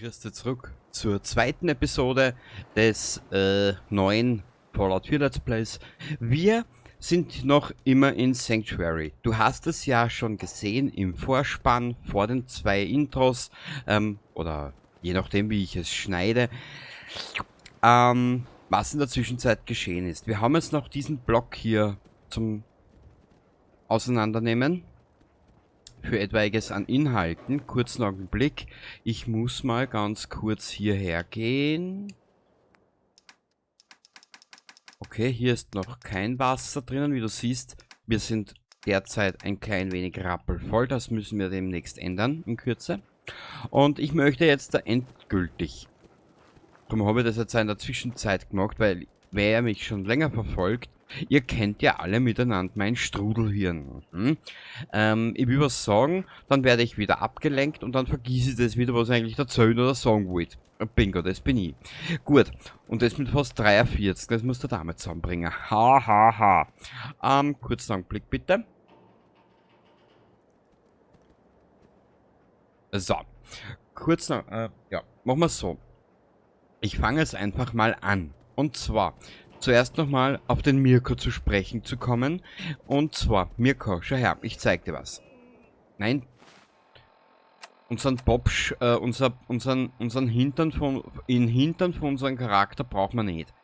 Grüß dich zurück zur zweiten Episode des neuen Fallout 4 Let's Plays. Wir sind noch immer in Sanctuary. Du hast es ja schon gesehen im Vorspann vor den zwei Intros, oder je nachdem wie ich es schneide, was in der Zwischenzeit geschehen ist. Wir haben jetzt noch diesen Block hier zum Auseinandernehmen. Für etwaiges an Inhalten. Kurzen Augenblick. Ich muss mal ganz kurz hierher gehen. Okay, hier ist noch kein Wasser drinnen. Wie du siehst, wir sind derzeit ein klein wenig rappelvoll. Das müssen wir demnächst ändern in Kürze. Und ich möchte jetzt da endgültig. Darum habe ich das jetzt in der Zwischenzeit gemacht, weil wer mich schon länger verfolgt, ihr kennt ja alle miteinander mein Strudelhirn. Ich will was sagen, dann werde ich wieder abgelenkt und dann vergieße ich das wieder, was ich eigentlich erzählen oder sagen wollte. Bingo, das bin ich. Gut, und das mit fast 43, das muss der Dame zusammenbringen. Ha, ha, ha. Kurzen Augenblick bitte. So, ja, machen wir so. Ich fange es einfach mal an. Und zwar, zuerst nochmal auf den Mirko zu sprechen zu kommen. Und zwar, Mirko, schau her, ich zeig dir was. Nein. Unseren unseren Hintern von unserem Charakter braucht man nicht.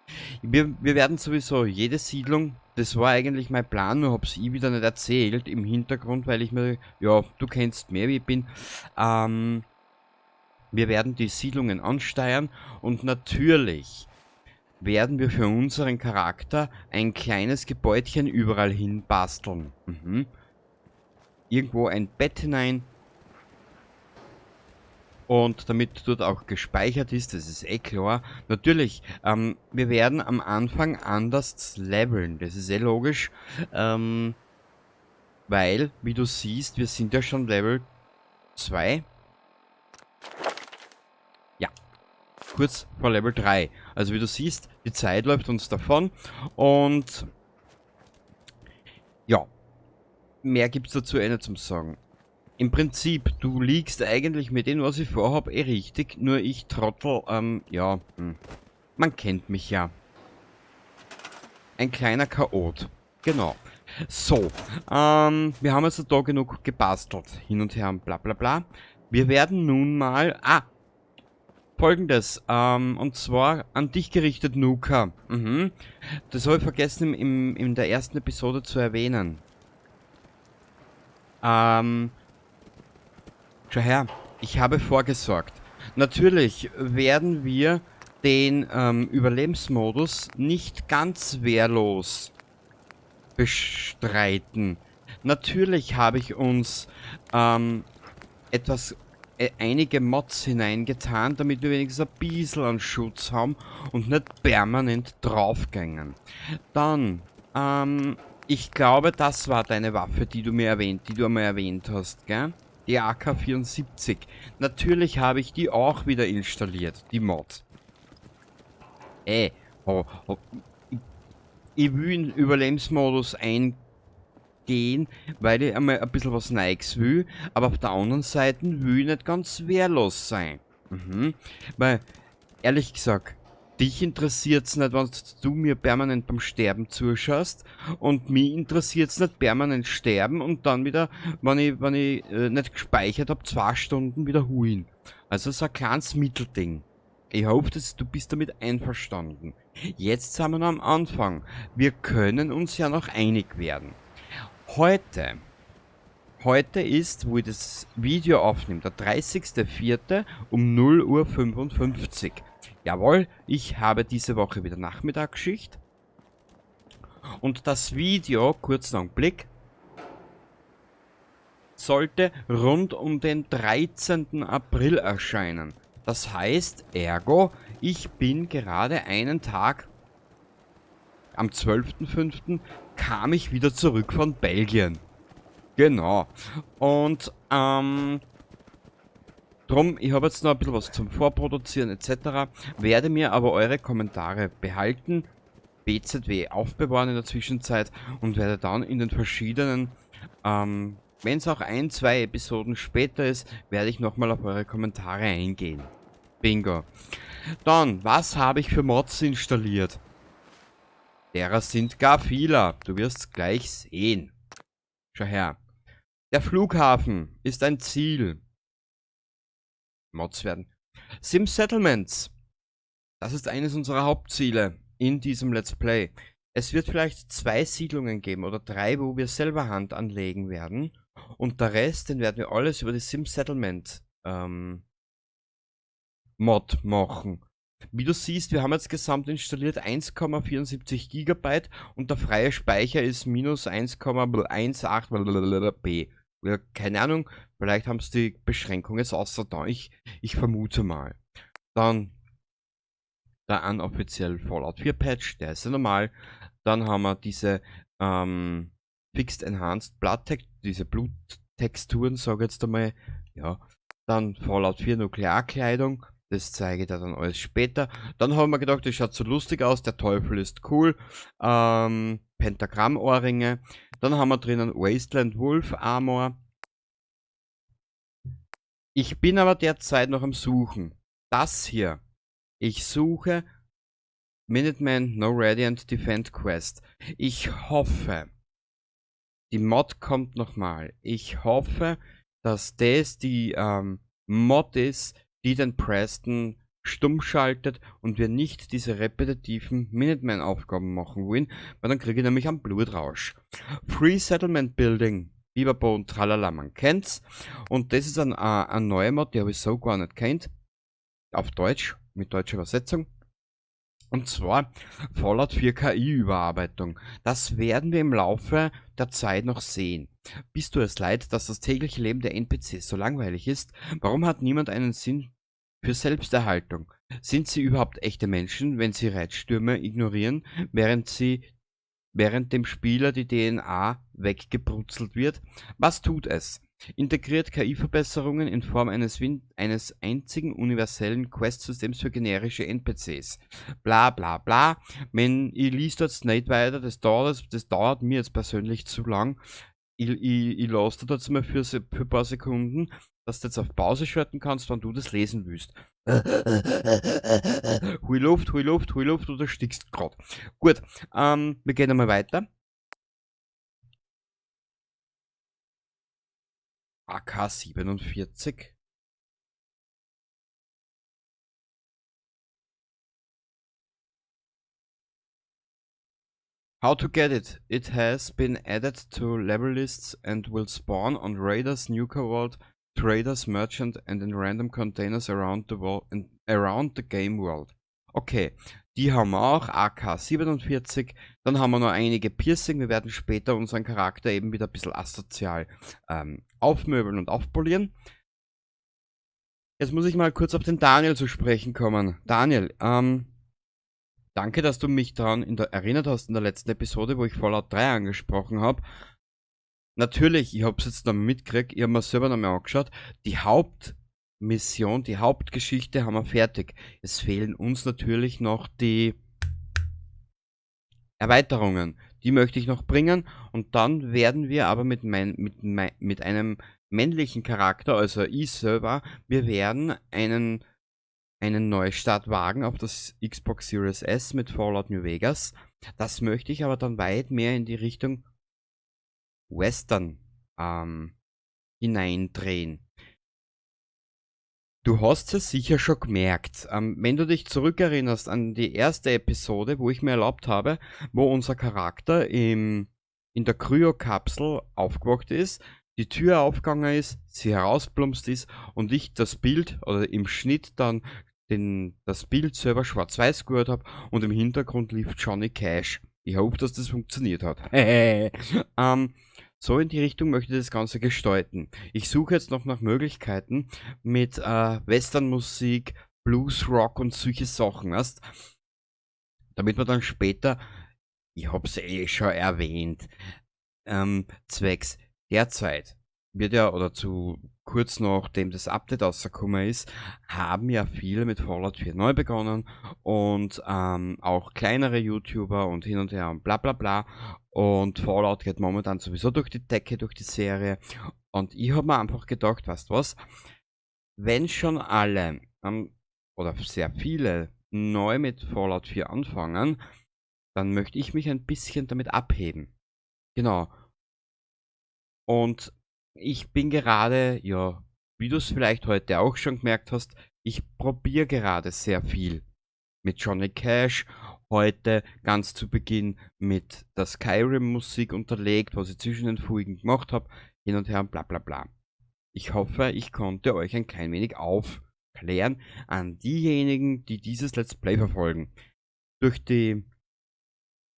Wir werden sowieso jede Siedlung, das war eigentlich mein Plan, nur hab's ich wieder nicht erzählt im Hintergrund, weil ich mir, ja, du kennst mehr wie ich bin, wir werden die Siedlungen ansteuern und natürlich werden wir für unseren Charakter ein kleines Gebäudchen überall hin basteln. Irgendwo ein Bett hinein. Und damit dort auch gespeichert ist, das ist eh klar. Natürlich, wir werden am Anfang anders leveln, das ist eh logisch. Weil, wie du siehst, wir sind ja schon Level 2. Ja, kurz vor Level 3. Also wie du siehst, die Zeit läuft uns davon. Und ja, mehr gibt es dazu eh nicht zum Sagen. Im Prinzip, du liegst eigentlich mit dem, was ich vorhab, eh richtig. Nur ich Trottel, ja, man kennt mich ja. Ein kleiner Chaot. Genau. So, wir haben jetzt da genug gebastelt. Hin und her und bla bla bla. Wir werden nun mal... Folgendes, und zwar an dich gerichtet, Nuka. Das habe ich vergessen in der ersten Episode zu erwähnen. Schau her, ich habe vorgesorgt. Natürlich werden wir den Überlebensmodus nicht ganz wehrlos bestreiten. Natürlich habe ich uns einige Mods hineingetan, damit wir wenigstens ein bisschen an Schutz haben und nicht permanent draufgängen. Dann, ich glaube, das war deine Waffe, die du einmal erwähnt hast, gell? Die AK-74. Natürlich habe ich die auch wieder installiert, die Mod. Ich will in den Überlebensmodus eingehen, weil ich einmal ein bisschen was Neues will, aber auf der anderen Seite will ich nicht ganz wehrlos sein. Weil, ehrlich gesagt, dich interessiert's nicht, wenn du mir permanent beim Sterben zuschaust, und mich interessiert's nicht permanent sterben und dann wieder, wenn ich nicht gespeichert habe, 2 Stunden wieder huien. Also so ein kleines Mittelding. Ich hoffe, du bist damit einverstanden. Jetzt sind wir noch am Anfang. Wir können uns ja noch einig werden. Heute ist, wo ich das Video aufnehme, der 30.04. um 0:55 Uhr. Jawohl, ich habe diese Woche wieder Nachmittagsschicht. Und das Video, kurzen Augenblick, sollte rund um den 13. April erscheinen. Das heißt, ergo, ich bin gerade einen Tag, am 12.05. kam ich wieder zurück von Belgien. Genau. Und, drum, ich habe jetzt noch ein bisschen was zum Vorproduzieren etc. Werde mir aber eure Kommentare behalten, BZW aufbewahren in der Zwischenzeit und werde dann in den verschiedenen, wenn es auch 1, 2 Episoden später ist, werde ich nochmal auf eure Kommentare eingehen. Bingo. Dann, was habe ich für Mods installiert? Derer sind gar viele. Du wirst gleich sehen. Schau her. Der Flughafen ist ein Ziel. Mods werden. Sim Settlements. Das ist eines unserer Hauptziele in diesem Let's Play. Es wird vielleicht 2 Siedlungen geben oder 3, wo wir selber Hand anlegen werden. Und der Rest, den werden wir alles über die Sim Settlement Mod machen. Wie du siehst, wir haben jetzt gesamt installiert 1,74 GB und der freie Speicher ist minus 1,18 B. Ja, keine Ahnung, vielleicht haben sie die Beschränkung jetzt außer da. Ich vermute mal. Dann der unoffizielle Fallout 4 Patch, der ist ja normal. Dann haben wir diese Fixed Enhanced Blood diese Bluttexturen, sage ich jetzt einmal. Ja. Dann Fallout 4 Nuklearkleidung. Das zeige ich dir dann alles später. Dann haben wir gedacht, das schaut so lustig aus. Der Teufel ist cool. Pentagramm-Ohrringe. Dann haben wir drinnen Wasteland Wolf Armor. Ich bin aber derzeit noch am Suchen. Das hier. Ich suche Minuteman No Radiant Defend Quest. Ich hoffe, die Mod kommt nochmal. Ich hoffe, dass das die Mod ist, die den Preston stumm schaltet und wir nicht diese repetitiven Minuteman-Aufgaben machen wollen, weil dann kriege ich nämlich einen Blutrausch. Free Settlement Building, Biberbo und Tralala, man kennt's. Und das ist ein neuer Mod, die habe ich so gar nicht kennt. Auf Deutsch, mit deutscher Übersetzung. Und zwar Fallout 4 KI-Überarbeitung. Das werden wir im Laufe der Zeit noch sehen. Bist du es leid, dass das tägliche Leben der NPCs so langweilig ist? Warum hat niemand einen Sinn für Selbsterhaltung? Sind sie überhaupt echte Menschen, wenn sie Reitstürme ignorieren, während dem Spieler die DNA weggebrutzelt wird? Was tut es? Integriert KI-Verbesserungen in Form eines einzigen universellen Quest-Systems für generische NPCs. Bla bla bla. Wenn ich liest jetzt nicht weiter, das dauert mir jetzt persönlich zu lang. Ich lasse das jetzt mal für ein paar Sekunden, dass du jetzt auf Pause schalten kannst, wenn du das lesen willst. Hui Luft, du erstickst grad. Gut, wir gehen einmal weiter. AK-47. How to get it? It has been added to level lists and will spawn on Raiders, Nuka Vault, Traders, Merchant and in random containers around the game world. Okay, die haben wir auch, AK-47. Dann haben wir noch einige Piercing. Wir werden später unseren Charakter eben wieder ein bisschen asozial aufmöbeln und aufpolieren. Jetzt muss ich mal kurz auf den Daniel zu sprechen kommen. Daniel, danke, dass du mich daran erinnert hast in der letzten Episode, wo ich Fallout 3 angesprochen habe. Natürlich, ich habe es jetzt noch mitgekriegt, ich habe mir selber noch mal angeschaut. Die Hauptmission, die Hauptgeschichte haben wir fertig. Es fehlen uns natürlich noch die Erweiterungen. Die möchte ich noch bringen und dann werden wir aber mit einem männlichen Charakter, also ich selber, wir werden einen Neustart wagen auf das Xbox Series S mit Fallout New Vegas. Das möchte ich aber dann weit mehr in die Richtung Western hineindrehen. Du hast es sicher schon gemerkt, wenn du dich zurückerinnerst an die erste Episode, wo ich mir erlaubt habe, wo unser Charakter in der Kryokapsel aufgewacht ist, die Tür aufgegangen ist, sie herausplumpst ist und ich das Bild oder im Schnitt dann das Bild selber schwarz-weiß gehört habe und im Hintergrund lief Johnny Cash. Ich hoffe, dass das funktioniert hat. So in die Richtung möchte ich das Ganze gestalten. Ich suche jetzt noch nach Möglichkeiten mit Westernmusik, Blues, Rock und solche Sachen, weißt? Damit man dann später, ich hab's eh schon erwähnt, zwecks derzeit wird ja, oder zu kurz nachdem das Update rausgekommen ist, haben ja viele mit Fallout 4 neu begonnen und auch kleinere YouTuber und hin und her und bla bla bla. Und Fallout geht momentan sowieso durch die Decke, durch die Serie. Und ich habe mir einfach gedacht, weißt du was, wenn schon alle oder sehr viele neu mit Fallout 4 anfangen, dann möchte ich mich ein bisschen damit abheben. Genau. Und ich bin gerade, ja, wie du es vielleicht heute auch schon gemerkt hast, ich probiere gerade sehr viel mit Johnny Cash. Heute ganz zu Beginn mit der Skyrim-Musik unterlegt, was ich zwischen den Folgen gemacht habe, hin und her und bla bla bla. Ich hoffe, ich konnte euch ein klein wenig aufklären an diejenigen, die dieses Let's Play verfolgen. Durch die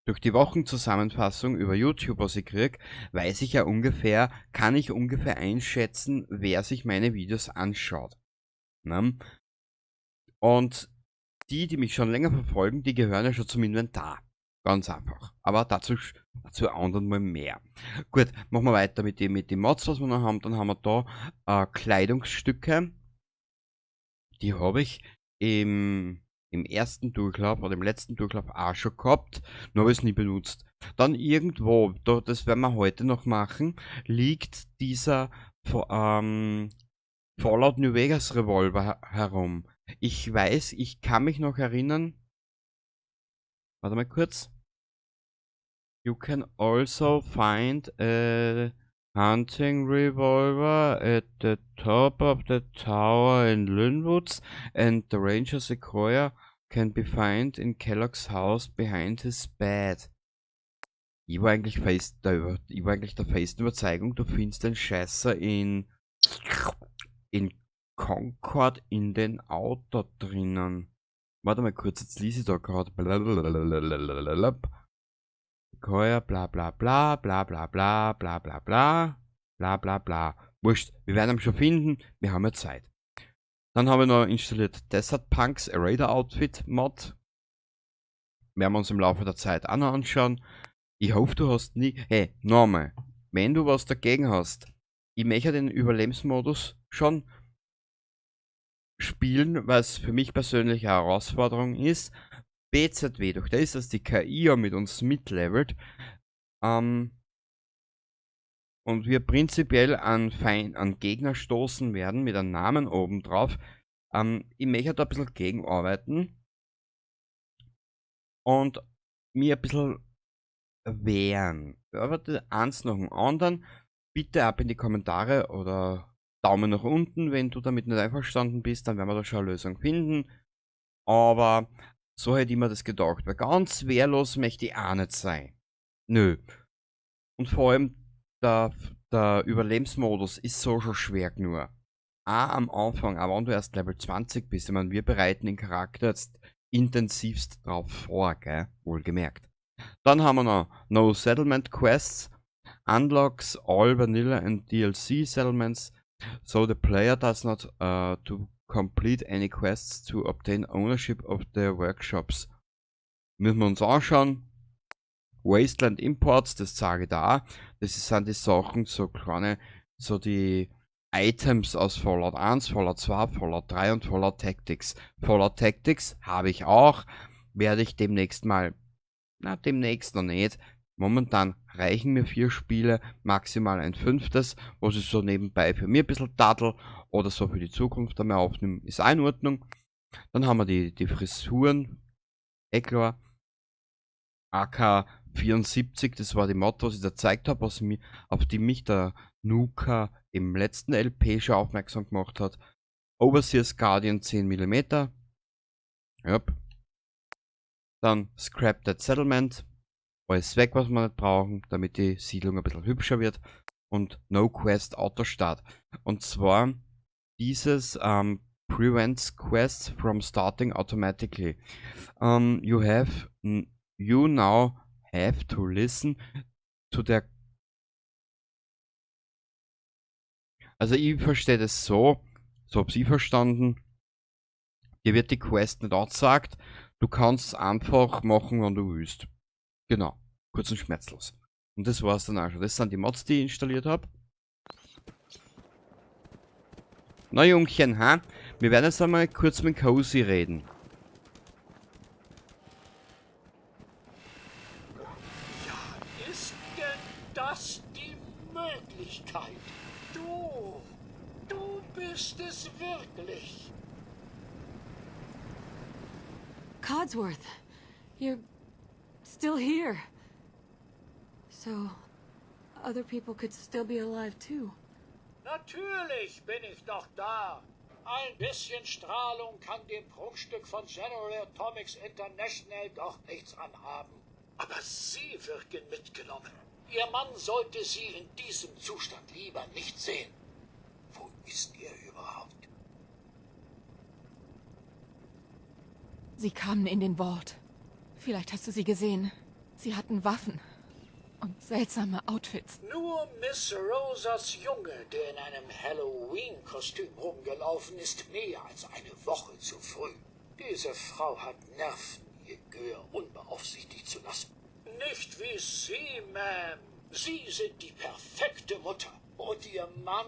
Wochenzusammenfassung über YouTube, was ich krieg, weiß ich ja ungefähr, kann ich ungefähr einschätzen, wer sich meine Videos anschaut. Ne? Und die mich schon länger verfolgen, die gehören ja schon zum Inventar. Ganz einfach. Aber dazu anderen mal mehr. Gut, machen wir weiter mit den Mods, was wir noch haben. Dann haben wir da Kleidungsstücke. Die habe ich im ersten Durchlauf oder im letzten Durchlauf auch schon gehabt, nur habe ich es nie benutzt. Dann irgendwo, das werden wir heute noch machen, liegt dieser Fallout New Vegas Revolver herum. Ich weiß, ich kann mich noch erinnern. Warte mal kurz. You can also find a hunting revolver at the top of the tower in Linwoods, and the Ranger Sequoia can be found in Kellogg's house behind his bed. Ich war eigentlich der festen Überzeugung, du findest den Scheißer in Concord in den Auto drinnen. Warte mal kurz, jetzt lese ich da gerade. Sequoia, bla bla bla, bla bla bla, bla bla bla, bla bla bla. Wurscht, wir werden ihn schon finden, wir haben ja Zeit. Dann habe ich noch installiert Desert Punks Raider Outfit Mod. Werden wir uns im Laufe der Zeit auch noch anschauen. Ich hoffe, du hast nie. Hey, nochmal, wenn du was dagegen hast, ich möchte den Überlebensmodus schon spielen, weil es für mich persönlich eine Herausforderung ist. BZW, durch das, dass die KI ja mit uns mitlevelt, und wir prinzipiell an Gegner stoßen werden mit einem Namen oben drauf. Ich möchte da ein bisschen gegenarbeiten und mir ein bisschen wehren. Aber eins nach dem anderen, bitte ab in die Kommentare oder Daumen nach unten, wenn du damit nicht einverstanden bist, dann werden wir da schon eine Lösung finden. Aber so hätte ich mir das gedacht, weil ganz wehrlos möchte ich auch nicht sein. Nö. Und vor allem der Überlebensmodus ist so schon schwer genug. Auch am Anfang, aber wenn du erst Level 20 bist, ich meine, wir bereiten den Charakter jetzt intensivst drauf vor, gell? Wohlgemerkt. Dann haben wir noch No Settlement Quests, unlocks all vanilla and DLC settlements, so the player does not to complete any quests to obtain ownership of the workshops. Müssen wir uns anschauen. Wasteland Imports, das sage ich da. Das sind die Sachen, so kleine, so die Items aus Fallout 1, Fallout 2, Fallout 3 und Fallout Tactics. Fallout Tactics habe ich auch. Werde ich demnächst mal, demnächst noch nicht. Momentan reichen mir 4 Spiele, maximal ein 5., was ich so nebenbei für mich ein bisschen daddel oder so für die Zukunft einmal aufnehmen, ist auch in Ordnung. Dann haben wir die Frisuren, klar. AK74, das war die Mod, was ich da gezeigt habe, auf die mich der Nuka im letzten LP schon aufmerksam gemacht hat. Overseer's Guardian 10 mm. Yep. Dann Scrap That Settlement. Alles weg, was wir nicht brauchen, damit die Siedlung ein bisschen hübscher wird. Und No Quest Autostart. Und zwar dieses prevents quests from starting automatically. You now have to listen to their. Also ich verstehe das so habe ich verstanden, dir wird die Quest nicht angezeigt, du kannst es einfach machen, wenn du willst. Genau, kurz und schmerzlos. Und das war's dann auch schon. Das sind die Mods, die ich installiert habe. Na Jungchen, ha? Wir werden jetzt einmal kurz mit Cozy reden. Ja, ist denn das die Möglichkeit? Du bist es wirklich. Codsworth, you're still here. So, other people could still be alive too. Natürlich bin ich noch da. Ein bisschen Strahlung kann dem Prunkstück von General Atomics International doch nichts anhaben. Aber Sie wirken mitgenommen. Ihr Mann sollte Sie in diesem Zustand lieber nicht sehen. Wo ist er überhaupt? Sie kamen in den Vault. Vielleicht hast du sie gesehen. Sie hatten Waffen und seltsame Outfits. Nur Miss Rosas Junge, der in einem Halloween-Kostüm rumgelaufen ist, mehr als eine Woche zu früh. Diese Frau hat Nerven, ihr Gehör unbeaufsichtigt zu lassen. Nicht wie Sie, Ma'am. Sie sind die perfekte Mutter. Und Ihr Mann,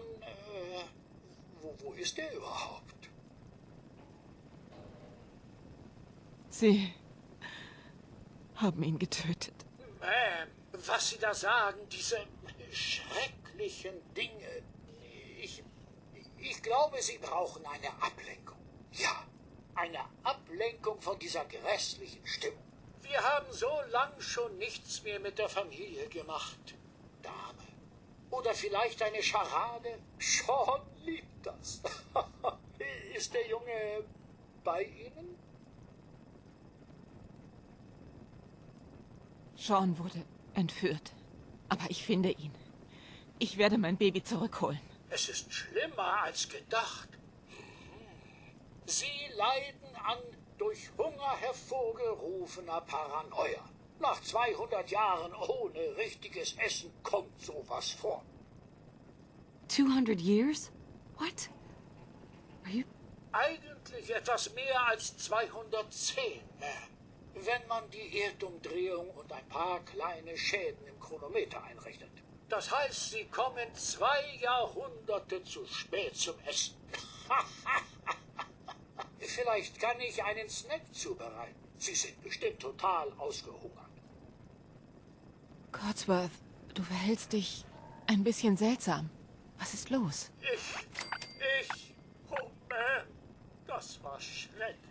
wo ist er überhaupt? Sie haben ihn getötet. Ma'am, was Sie da sagen, diese schrecklichen Dinge. Ich glaube, Sie brauchen eine Ablenkung. Ja, eine Ablenkung von dieser grässlichen Stimmung. Wir haben so lang schon nichts mehr mit der Familie gemacht. Dame. Oder vielleicht eine Scharade? Sean liebt das. Ist der Junge bei Ihnen? Sean wurde entführt. Aber ich finde ihn. Ich werde mein Baby zurückholen. Es ist schlimmer als gedacht. Sie leiden an durch Hunger hervorgerufener Paranoia. Nach 200 Jahren ohne richtiges Essen kommt sowas vor. 200 years? What? Are you... Eigentlich etwas mehr als 210, Ma'am. Wenn man die Erdumdrehung und ein paar kleine Schäden im Chronometer einrechnet. Das heißt, Sie kommen 2 Jahrhunderte zu spät zum Essen. Vielleicht kann ich einen Snack zubereiten. Sie sind bestimmt total ausgehungert. Codsworth, du verhältst dich ein bisschen seltsam. Was ist los? Oh man, das war schrecklich.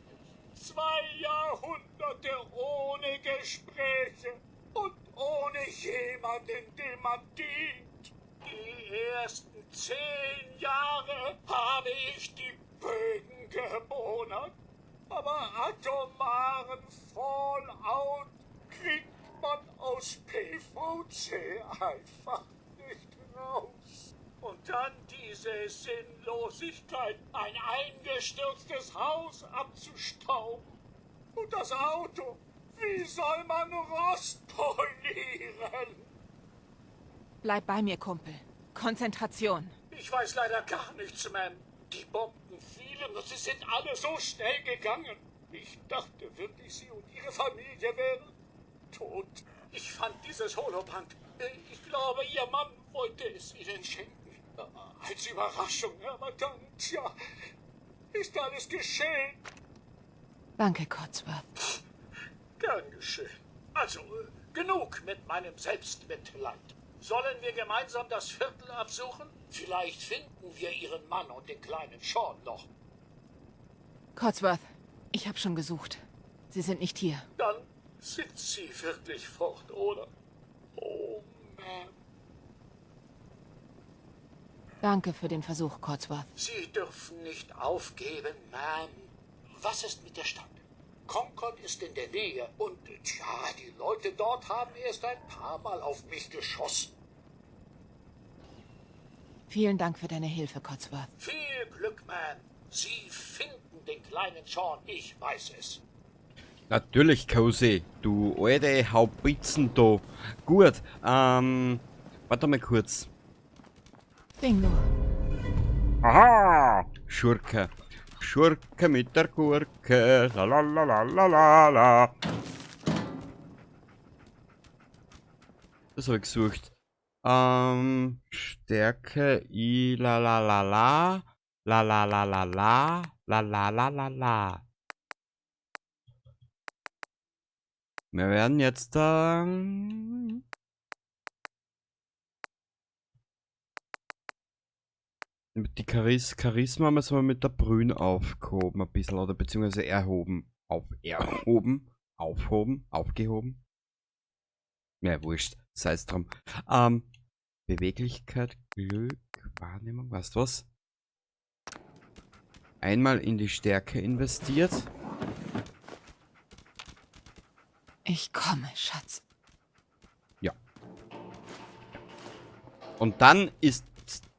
2 Jahrhunderte ohne Gespräche und ohne jemanden, dem man dient. Die ersten 10 Jahre habe ich die Böden gebonert, aber atomaren Fallout kriegt man aus PVC einfach nicht raus. Und dann diese Sinnlosigkeit, ein eingestürztes Haus abzustauben. Und das Auto, wie soll man Rost polieren? Bleib bei mir, Kumpel. Konzentration. Ich weiß leider gar nichts, Ma'am. Die Bomben fielen und sie sind alle so schnell gegangen. Ich dachte wirklich, Sie und Ihre Familie wären tot. Ich fand dieses Holoband. Ich glaube, Ihr Mann wollte es Ihnen schenken. Als Überraschung, aber dann, tja, ist alles geschehen. Danke, Codsworth. Gern geschehen. Also, genug mit meinem Selbstmitleid. Sollen wir gemeinsam das Viertel absuchen? Vielleicht finden wir Ihren Mann und den kleinen Sean noch. Codsworth, ich habe schon gesucht. Sie sind nicht hier. Dann sind Sie wirklich fort, oder? Oh, Ma'am. Danke für den Versuch, Codsworth. Sie dürfen nicht aufgeben, Ma'am. Was ist mit der Stadt? Concord ist in der Nähe und, tja, die Leute dort haben erst ein paar Mal auf mich geschossen. Vielen Dank für deine Hilfe, Codsworth. Viel Glück, Ma'am. Sie finden den kleinen Sean, ich weiß es. Natürlich, Cozy. Du alte Haubitzen da. Gut, warte mal kurz. Bingo. Aha! Schurke. Schurke mit der Gurke. La la la la la la la. Das habe ich gesucht. Stärke I la la la la. La la la la la. La la la la la. Wir werden jetzt die Charisma müssen wir mit der Brünn aufgehoben ein bisschen oder beziehungsweise erhoben. aufgehoben. Ja, wurscht, sei es drum. Beweglichkeit, Glück, Wahrnehmung, weißt du was? Einmal in die Stärke investiert. Ich komme, Schatz. Ja. Und dann ist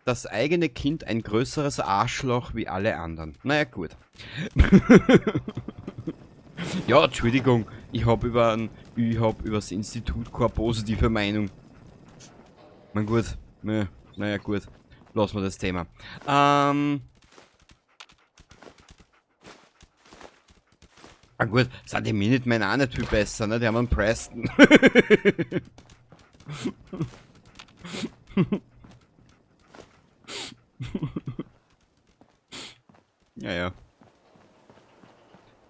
das eigene Kind ein größeres Arschloch wie alle anderen. Naja, gut. Ja, Entschuldigung, ich hab übers Institut keine positive Meinung. Na gut, naja gut, lassen wir das Thema. Ah gut, sind die Minutemen auch nicht viel besser, ne? Die haben einen Preston. Ja, ja.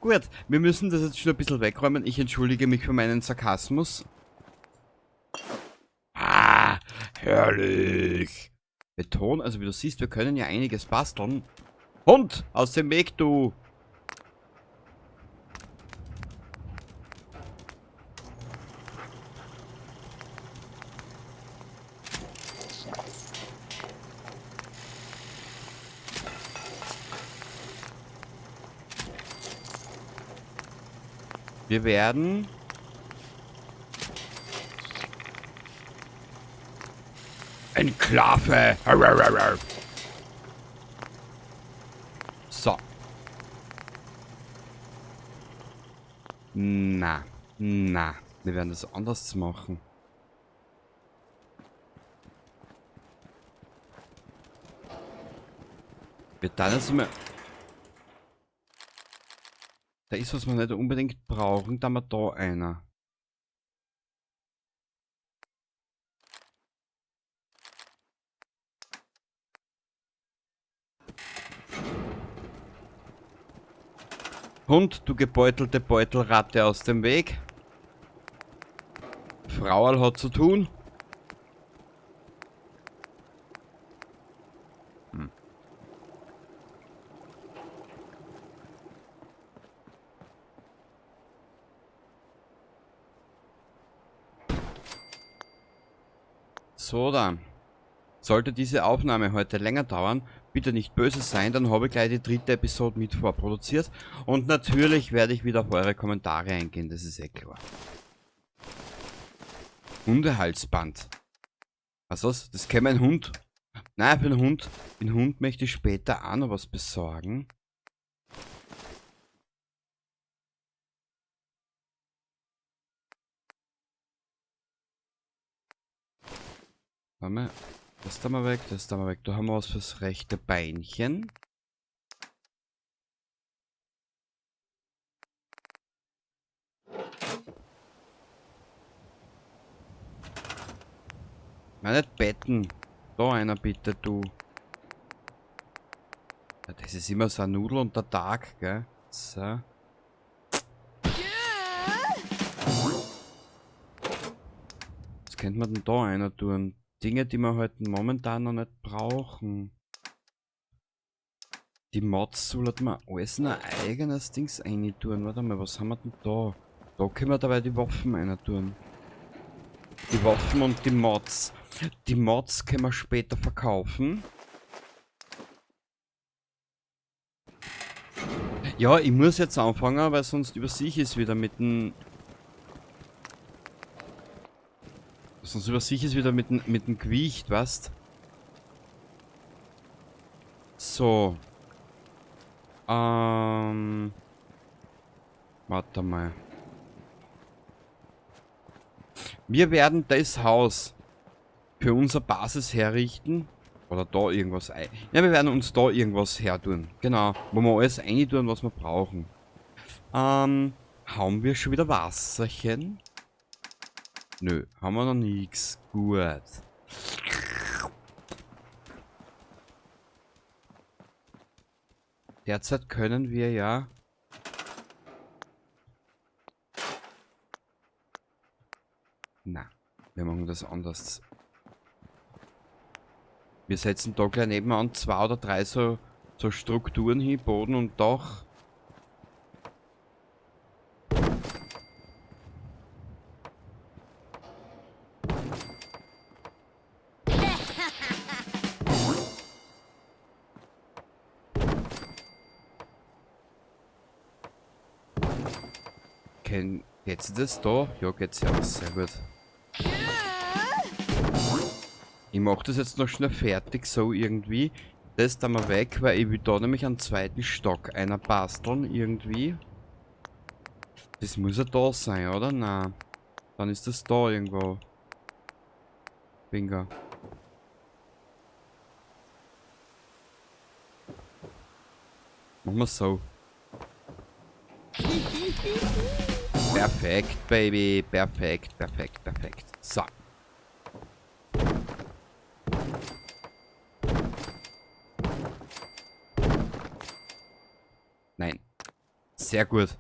Gut, wir müssen das jetzt schon ein bisschen wegräumen. Ich entschuldige mich für meinen Sarkasmus. Ah, herrlich. Beton, also wie du siehst, wir können ja einiges basteln. Hund, aus dem Weg, du. Wir werden Enklave. So. Na. Wir werden das anders machen. Wir dann jetzt mal. Da ist was wir nicht unbedingt brauchen, da haben wir da einer. Hund, du gebeutelte Beutelratte aus dem Weg. Frauerl hat zu tun. So dann. Sollte diese Aufnahme heute länger dauern, bitte nicht böse sein, dann habe ich gleich die dritte Episode mit vorproduziert. Und natürlich werde ich wieder auf eure Kommentare eingehen, das ist eh klar. Hundehalsband. Was ist das? Das kennt mein Hund. Nein, für den Hund möchte ich später auch noch was besorgen. Warte mal. Das da mal weg, das da mal weg. Da haben wir was fürs rechte Beinchen. Nein, nicht Betten. Da einer bitte, du. Ja, das ist immer so ein Nudel und der Tag, gell? So. Was könnte man denn da einer tun? Dinge, die wir halt momentan noch nicht brauchen. Die Mods sollten wir alles in ein eigenes Dings rein tun. Warte mal, was haben wir denn da? Da können wir dabei die Waffen rein tun. Die Waffen und die Mods. Die Mods können wir später verkaufen. Ja, ich muss jetzt anfangen, weil sonst übersehe ich es wieder mit dem... Sonst übersehe ich es wieder mit dem Gewicht, weißt? So. Warte mal. Wir werden das Haus für unsere Basis herrichten. Oder da irgendwas ein. Ja, wir werden uns da irgendwas hertun. Genau. Wo wir alles reintun, was wir brauchen. Haben wir schon wieder Wasserchen? Nö, haben wir noch nichts. Gut. Derzeit können wir ja... Na, wir machen das anders. Wir setzen da gleich nebenan 2 oder 3 so Strukturen hin, Boden und Dach. Geht's das da? Ja, geht's ja aus. Sehr gut. Ich mach das jetzt noch schnell fertig, so irgendwie. Das da mal weg, weil ich will da nämlich einen zweiten Stock einer basteln, irgendwie. Das muss ja da sein, oder? Nein. Dann ist das da irgendwo. Bingo. Machen wir so. Perfekt, Baby. Perfekt, perfekt, perfekt. So. Nein. Sehr gut.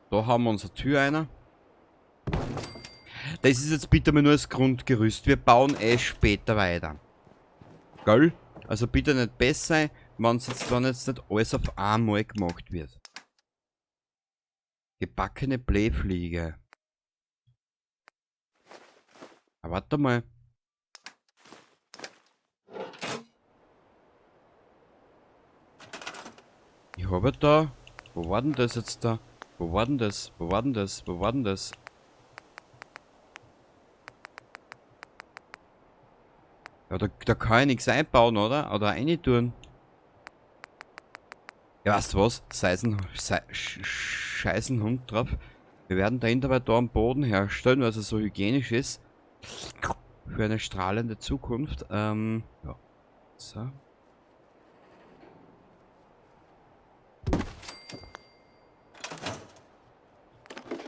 Da haben wir unsere Tür einer. Das ist jetzt bitte mal nur das Grundgerüst. Wir bauen später weiter. Gell? Also bitte nicht besser, wenn jetzt nicht alles auf einmal gemacht wird. Gebackene Blähfliege. Aber warte mal. Ich habe da. Wo war denn das jetzt da? Wo war denn das? Wo war denn das? Wo war denn das? Ja, da kann ich nichts einbauen, oder? Oder reintun. Ja, weißt du was? Scheißen Hund drauf. Wir werden dahinter bei da am Boden herstellen, weil es so hygienisch ist. Für eine strahlende Zukunft. Ja. So.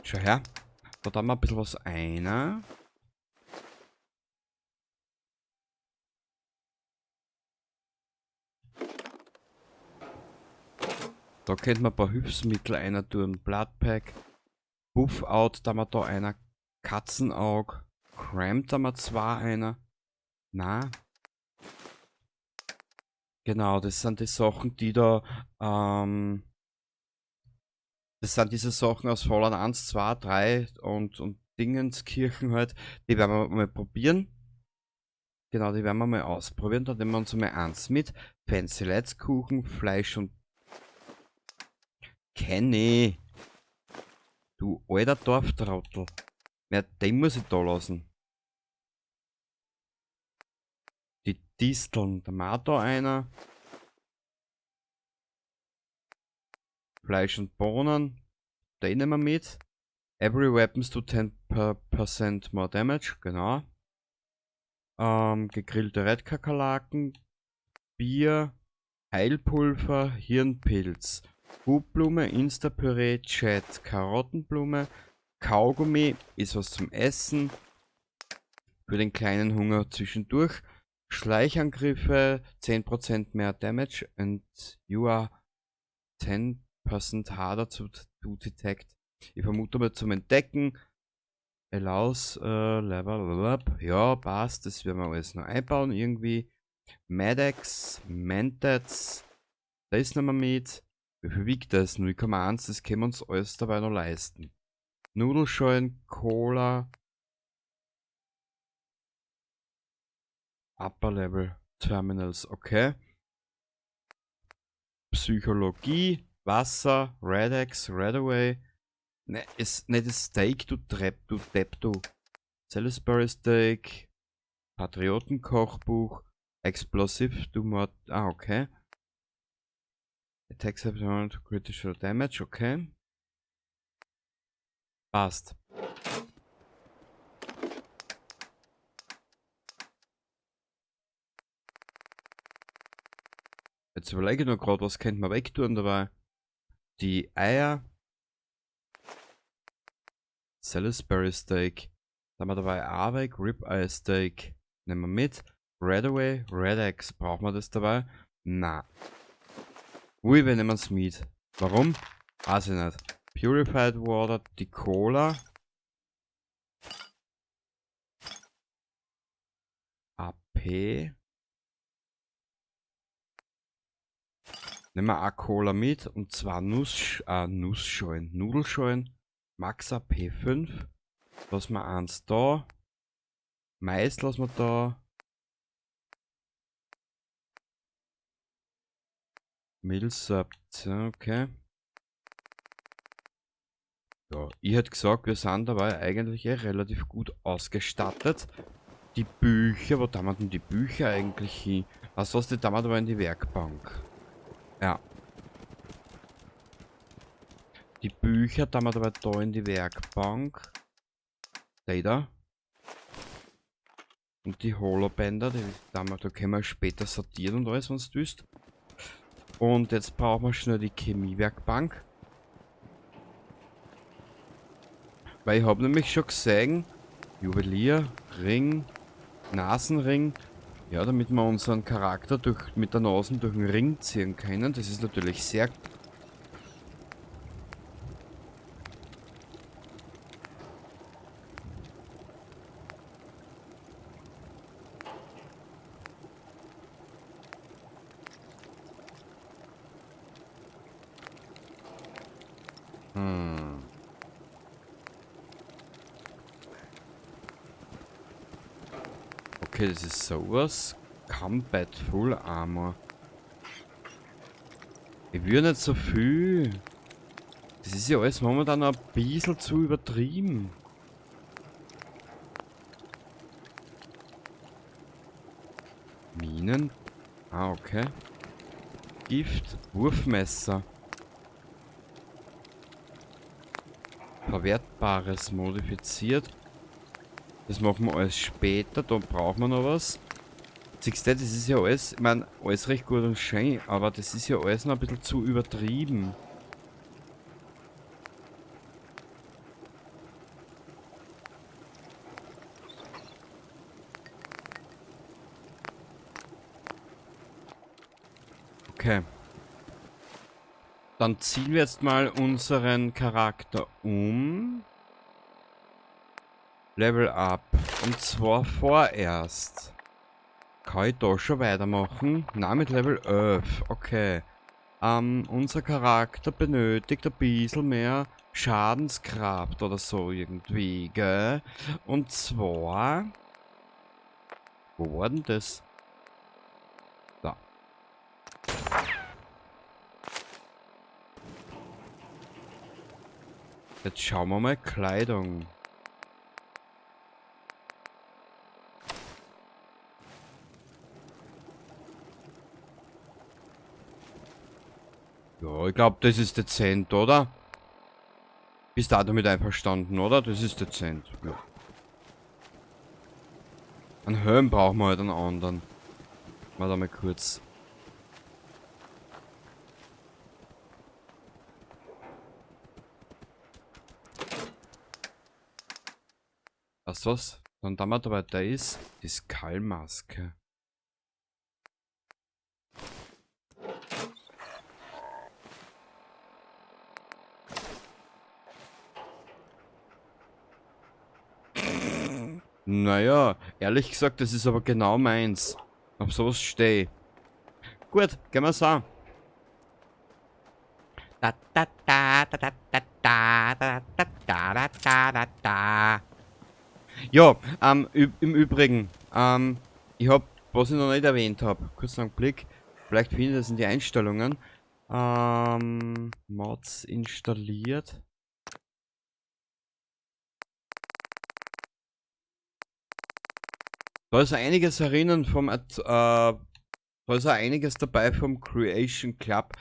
Schau her. Da haben wir ein bisschen was ein. Da könnte man ein paar Hilfsmittel einer tun. Bloodpack. Buff out, da haben wir da einer. Katzenaug. Cramp, da haben wir zwei einer. Na. Genau, das sind die Sachen, die da, das sind diese Sachen aus Fallout 1, 2, 3 und Dingenskirchen halt. Die werden wir mal probieren. Genau, die werden wir mal ausprobieren. Da nehmen wir uns mal eins mit. Fancy Lights Kuchen, Fleisch und Kenny. Du alter Dorftrottel. Ja, den muss ich da lassen. Die Disteln, da mal da einer. Fleisch und Bohnen. Den nehmen wir mit. Every weapons do 10% more damage, genau. Gegrillte Redkakerlaken, Bier, Heilpulver, Hirnpilz, Hutblume, Instapüree, Chat, Karottenblume, Kaugummi ist was zum Essen, für den kleinen Hunger zwischendurch, Schleichangriffe, 10% mehr Damage and you are 10% harder to detect. Ich vermute mal zum Entdecken. Allows level up. Ja, passt. Das werden wir alles noch einbauen irgendwie. Medex, Mentats. Das nehmen wir mit. Wie viel wiegt das? 0,1. Das können wir uns alles dabei noch leisten. Nudelschalen, Cola. Upper Level Terminals. Okay. Psychologie, Wasser, Redex, Redaway. Ne, ist nicht das Steak, du Depp, du. Salisbury Steak, Patriotenkochbuch, Explosive, du Mord. Ah, okay. Attacks have critical damage, okay. Passt. Jetzt überlege ich noch gerade, was könnte man wegtun dabei. Die Eier. Salisbury Steak. Dann haben wir dabei auch weg. Ribeye Steak. Nehmen wir mit. Redaway, Redex. Brauchen wir das dabei? Na. Ui, wir nehmen es mit. Warum? Weiß ich nicht. Purified Water, die Cola. AP. Nehmen wir auch Cola mit. Und zwar Nussschalen. Nudelschalen. Max AP 5. Lassen wir eins da. Mais lassen wir da. Milsabt, okay. Ja, ich hätte gesagt, wir sind dabei eigentlich relativ gut ausgestattet. Die Bücher, wo da denn die Bücher eigentlich hin? Was die da aber in die Werkbank? Ja. Die Bücher da wir dabei da in die Werkbank. Die da. Und die Holobänder, da können wir später sortieren und alles, wenn du willst. Und jetzt brauchen wir schnell die Chemiewerkbank. Weil ich habe nämlich schon gesehen, Juwelier, Ring, Nasenring. Ja, damit wir unseren Charakter mit der Nase durch den Ring ziehen können. Das ist natürlich sehr... Okay, das ist sowas. Combat Full Armor. Ich will nicht so viel. Das ist ja alles momentan ein bisschen zu übertrieben. Minen. Ah, okay. Gift. Wurfmesser. Verwertbares modifiziert. Das machen wir alles später. Da brauchen wir noch was. Siehst du, das ist ja alles, ich meine, alles recht gut und schön, aber das ist ja alles noch ein bisschen zu übertrieben. Okay. Dann ziehen wir jetzt mal unseren Charakter um. Level up. Und zwar vorerst. Kann ich da schon weitermachen? Na, mit Level 11. Okay. Unser Charakter benötigt ein bisschen mehr Schadenskraft oder so irgendwie, gell? Und zwar... Wo war denn das? Da. Jetzt schauen wir mal Kleidung. Ja, ich glaube, das ist dezent, oder? Bist du damit einverstanden, oder? Das ist dezent. Ja. Einen Helm brauchen wir halt einen anderen. Warte mal kurz. Weißt du was? Dann da mal dabei da ist die Skullmaske. Naja, ehrlich gesagt, das ist aber genau meins. Auf sowas stehe ich. Gut, gehen wir's an. Da da da da da da da da da da da da da. Ja, im Übrigen, ich hab, was ich noch nicht erwähnt habe, kurz einen Blick, vielleicht finde ich das in die Einstellungen. Mods installiert. Da ist einiges erinnern vom, da ist einiges dabei vom Creation Club.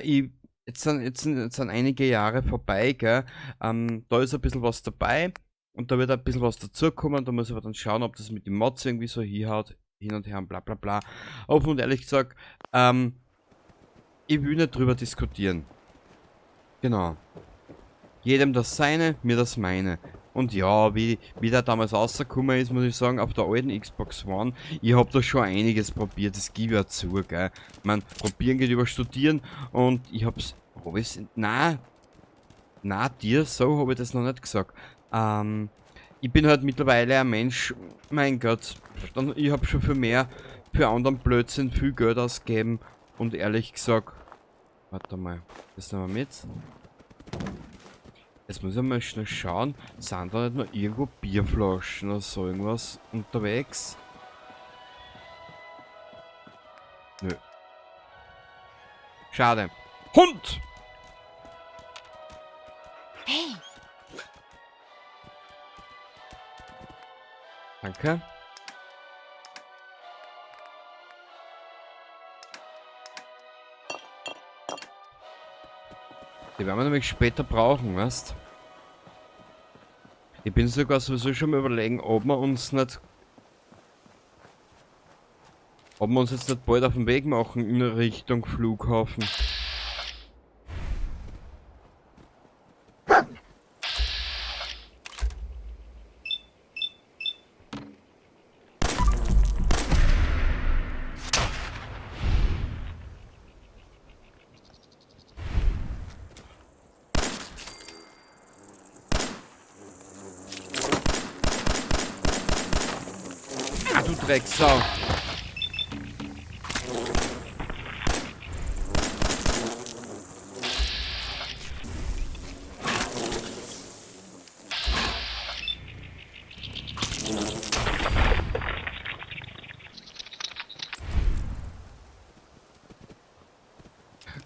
Jetzt sind einige Jahre vorbei, gell. Da ist ein bisschen was dabei und da wird ein bisschen was dazukommen. Da muss ich aber dann schauen, ob das mit den Mods irgendwie so hinhaut, hin und her und bla bla bla. Offen und ehrlich gesagt, ich will nicht drüber diskutieren. Genau. Jedem das seine, mir das meine. Und ja, wie der damals rausgekommen ist, muss ich sagen, auf der alten Xbox One, ich habe da schon einiges probiert, das gebe ich ja zu, gell. Man, probieren geht über studieren und ich hab's, dir, so habe ich das noch nicht gesagt. Ich bin halt mittlerweile ein Mensch, mein Gott, ich habe schon für anderen Blödsinn viel Geld ausgegeben und ehrlich gesagt, warte mal, das nehmen wir mit. Jetzt muss ich mal schnell schauen, sind da nicht noch irgendwo Bierflaschen oder so irgendwas unterwegs? Nö. Schade. Hund! Hey, Danke. Die werden wir nämlich später brauchen, weißt? Ich bin sogar sowieso schon mal überlegen, ob wir uns nicht... Ob wir uns jetzt nicht bald auf den Weg machen in Richtung Flughafen. Ah, du Drecksau!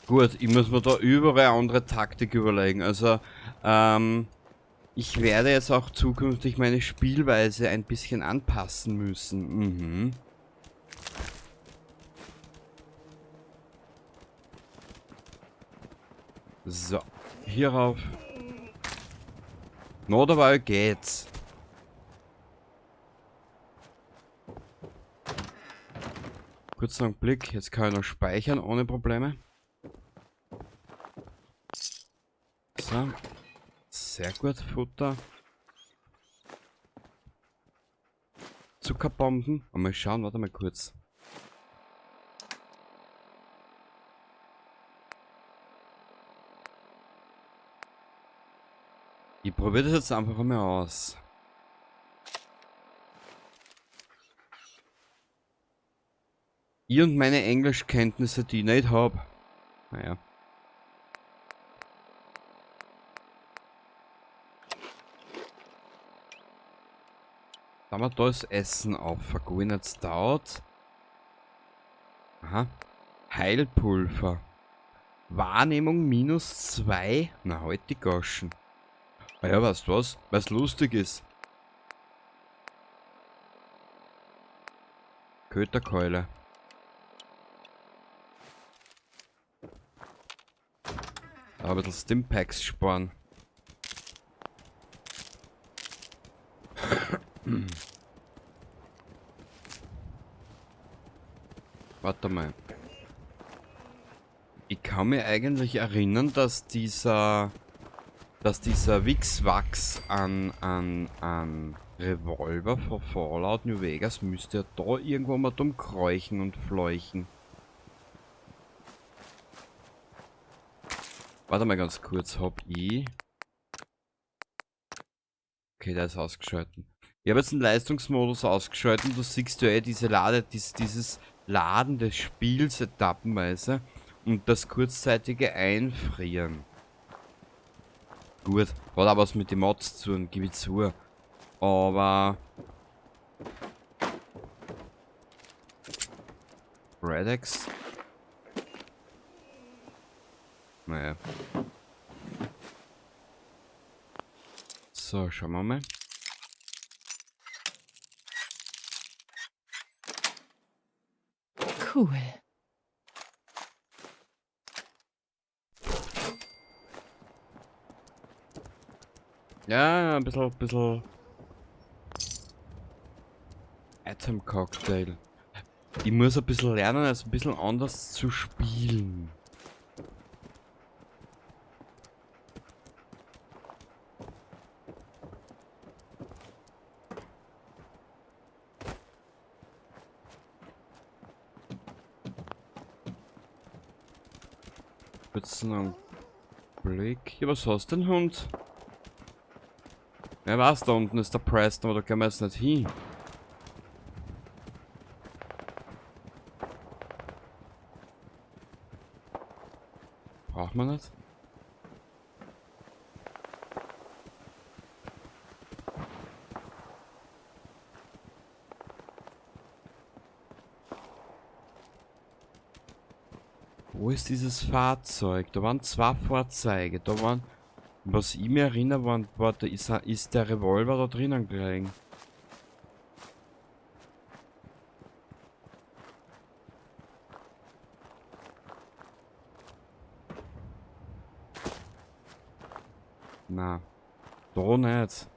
Gut, ich muss mir da überall eine andere Taktik überlegen. Also, ich werde jetzt auch zukünftig meine Spielweise ein bisschen anpassen müssen. Mhm. So, hierauf. Not dabei geht's. Kurz noch einen Blick, jetzt kann ich noch speichern ohne Probleme. So. Sehr gut, Futter. Zuckerbomben. Mal schauen, warte mal kurz. Ich probiere das jetzt einfach mal aus. Ich und meine Englischkenntnisse, die ich nicht habe. Naja. Da wir da das Essen aufvergehen jetzt dauert. Aha. Heilpulver. Wahrnehmung -2. Na halt die Goschen. Ah ja, weißt du was? Weil's lustig ist. Köterkeule. Da ein bisschen Stimpaks sparen. Warte mal. Ich kann mich eigentlich erinnern, dass dieser Wix-Wachs an Revolver von Fallout New Vegas müsste ja da irgendwo mal dumm kräuchen und fleuchen. Warte mal ganz kurz, hab ich... Okay, der ist ausgeschalten. Ich habe jetzt den Leistungsmodus ausgeschaltet. Du siehst ja dieses Laden des Spiels etappenweise und das kurzzeitige Einfrieren. Gut, hat auch was mit den Mods zu tun, gebe ich zu. Aber... Redex? Naja. So, schauen wir mal. cool. Ja, ein bisschen Item Cocktail. Ich muss ein bisschen lernen, also ein bisschen anders zu spielen. Jetzt noch einen Blick. Ja, was hast du denn, Hund? Ja, was, da unten ist der Preston, aber da können wir jetzt nicht hin. Braucht man nicht? Wo ist dieses Fahrzeug? Da waren zwei Fahrzeuge. Da waren... Was ich mir erinnere, da ist der Revolver da drinnen gelegen. Na, da nicht.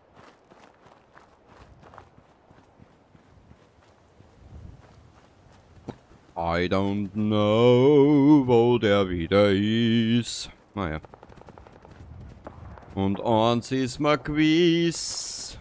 I don't know, wo der wieder ist. Naja. Und eins ist mir gewiss.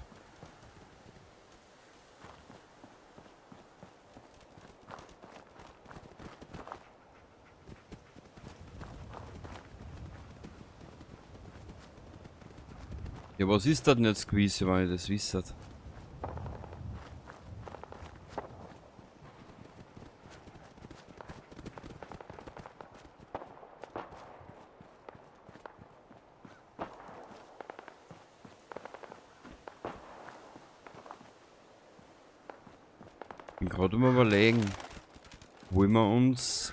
Ja, was ist das denn jetzt gewiss, wenn ich das wisst? Bin gerade am Überlegen, wollen wir uns